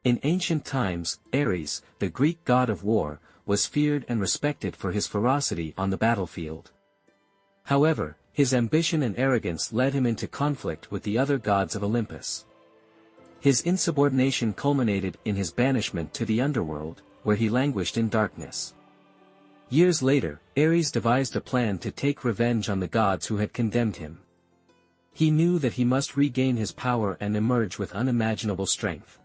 In ancient times, Ares, the Greek god of war, was feared and respected for his ferocity on the battlefield. However, his ambition and arrogance led him into conflict with the other gods of Olympus. His insubordination culminated in his banishment to the underworld, where he languished in darkness. Years later, Ares devised a plan to take revenge on the gods who had condemned him. He knew that he must regain his power and emerge with unimaginable strength.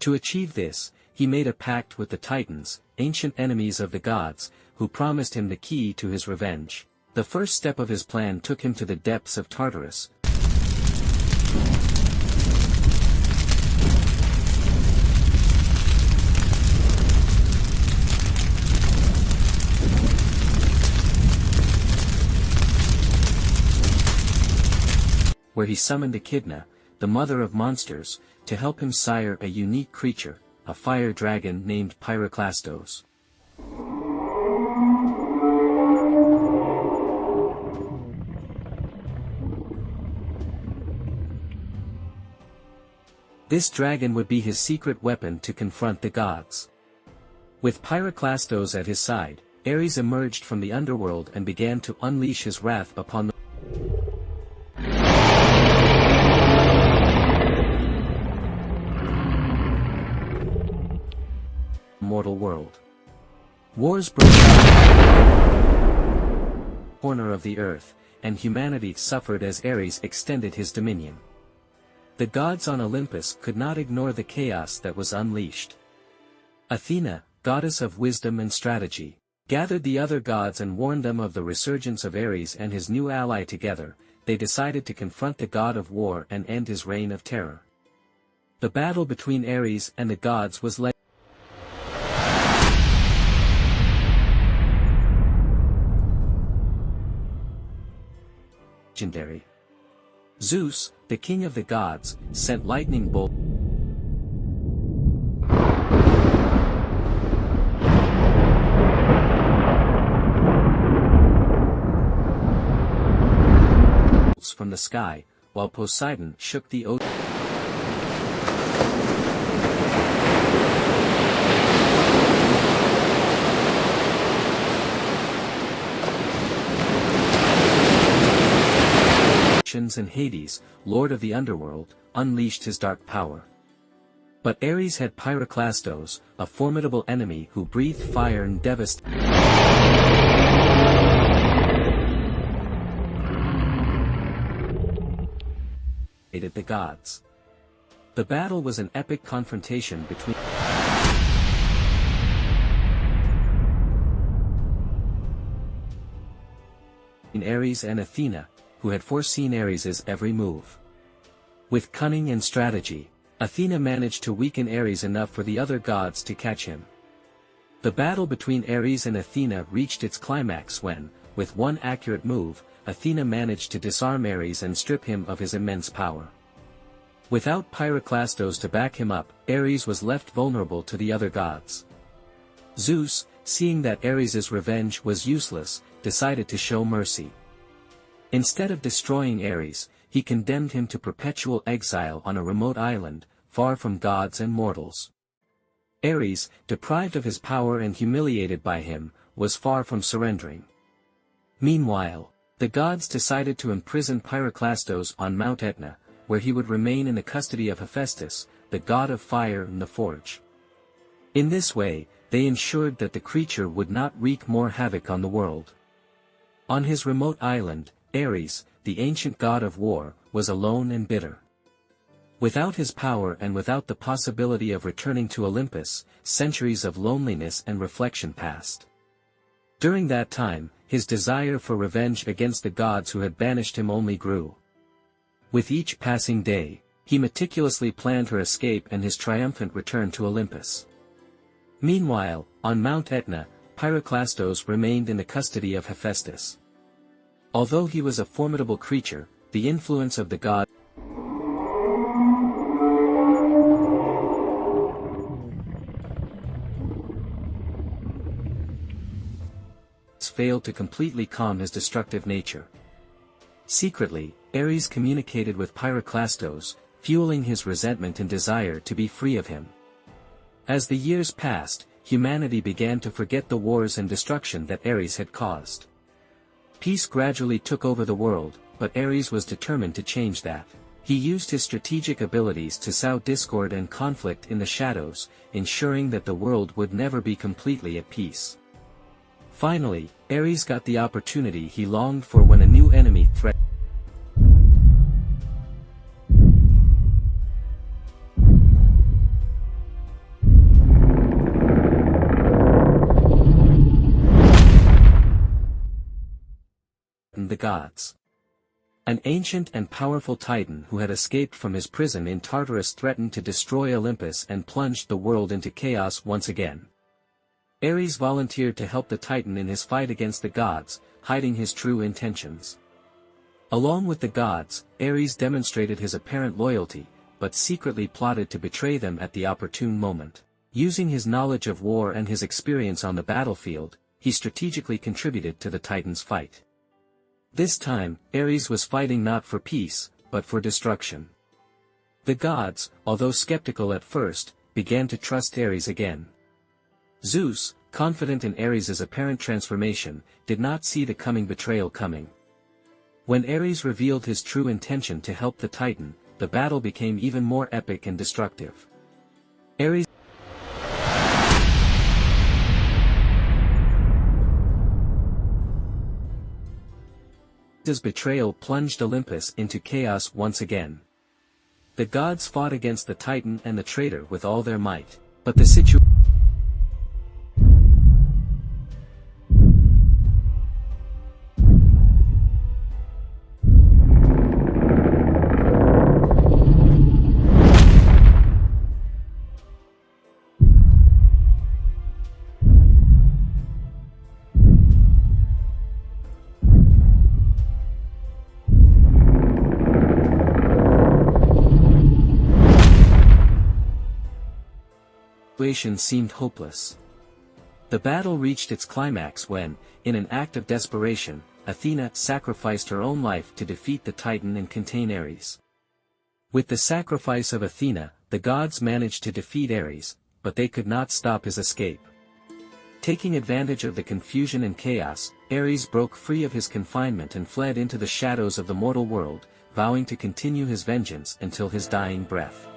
To achieve this, he made a pact with the Titans, ancient enemies of the gods, who promised him the key to his revenge. The first step of his plan took him to the depths of Tartarus, where he summoned Echidna, the mother of monsters, to help him sire a unique creature, a fire dragon named Pyroclastos. This dragon would be his secret weapon to confront the gods. With Pyroclastos at his side, Ares emerged from the underworld and began to unleash his wrath upon the mortal world. Wars broke out in the corner of the earth, and humanity suffered as Ares extended his dominion. The gods on Olympus could not ignore the chaos that was unleashed. Athena, goddess of wisdom and strategy, gathered the other gods and warned them of the resurgence of Ares and his new ally. Together, they decided to confront the god of war and end his reign of terror. The battle between Ares and the gods was legendary. Zeus, the king of the gods, sent lightning bolts from the sky, while Poseidon shook the ocean. And Hades, lord of the underworld, unleashed his dark power. But Ares had Pyroclastos, a formidable enemy who breathed fire and devastated the gods. The battle was an epic confrontation between Ares and Athena, who had foreseen Ares's every move. With cunning and strategy, Athena managed to weaken Ares enough for the other gods to catch him. The battle between Ares and Athena reached its climax when, with one accurate move, Athena managed to disarm Ares and strip him of his immense power. Without Pyroclastos to back him up, Ares was left vulnerable to the other gods. Zeus, seeing that Ares's revenge was useless, decided to show mercy. Instead of destroying Ares, he condemned him to perpetual exile on a remote island, far from gods and mortals. Ares, deprived of his power and humiliated by him, was far from surrendering. Meanwhile, the gods decided to imprison Pyroclastos on Mount Etna, where he would remain in the custody of Hephaestus, the god of fire and the forge. In this way, they ensured that the creature would not wreak more havoc on the world. On his remote island, Ares, the ancient god of war, was alone and bitter. Without his power and without the possibility of returning to Olympus, centuries of loneliness and reflection passed. During that time, his desire for revenge against the gods who had banished him only grew. With each passing day, he meticulously planned her escape and his triumphant return to Olympus. Meanwhile, on Mount Etna, Pyroclastos remained in the custody of Hephaestus. Although he was a formidable creature, the influence of the god failed to completely calm his destructive nature. Secretly, Ares communicated with Pyroclastos, fueling his resentment and desire to be free of him. As the years passed, humanity began to forget the wars and destruction that Ares had caused. Peace gradually took over the world, but Ares was determined to change that. He used his strategic abilities to sow discord and conflict in the shadows, ensuring that the world would never be completely at peace. Finally, Ares got the opportunity he longed for when a new enemy threatened the gods. An ancient and powerful titan who had escaped from his prison in Tartarus threatened to destroy Olympus and plunged the world into chaos once again. Ares volunteered to help the titan in his fight against the gods, hiding his true intentions. Along with the gods, Ares demonstrated his apparent loyalty, but secretly plotted to betray them at the opportune moment. Using his knowledge of war and his experience on the battlefield, he strategically contributed to the titan's fight. This time, Ares was fighting not for peace, but for destruction. The gods, although skeptical at first, began to trust Ares again. Zeus, confident in Ares's apparent transformation, did not see the coming betrayal coming. When Ares revealed his true intention to help the Titan, the battle became even more epic and destructive. Ares' betrayal plunged Olympus into chaos once again. The gods fought against the Titan and the traitor with all their might, but the situation seemed hopeless. The battle reached its climax when, in an act of desperation, Athena sacrificed her own life to defeat the Titan and contain Ares. With the sacrifice of Athena, the gods managed to defeat Ares, but they could not stop his escape. Taking advantage of the confusion and chaos, Ares broke free of his confinement and fled into the shadows of the mortal world, vowing to continue his vengeance until his dying breath.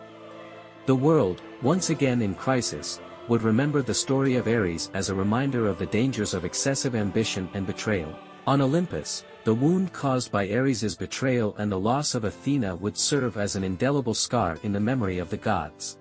The world, once again in crisis, would remember the story of Ares as a reminder of the dangers of excessive ambition and betrayal. On Olympus, the wound caused by Ares's betrayal and the loss of Athena would serve as an indelible scar in the memory of the gods.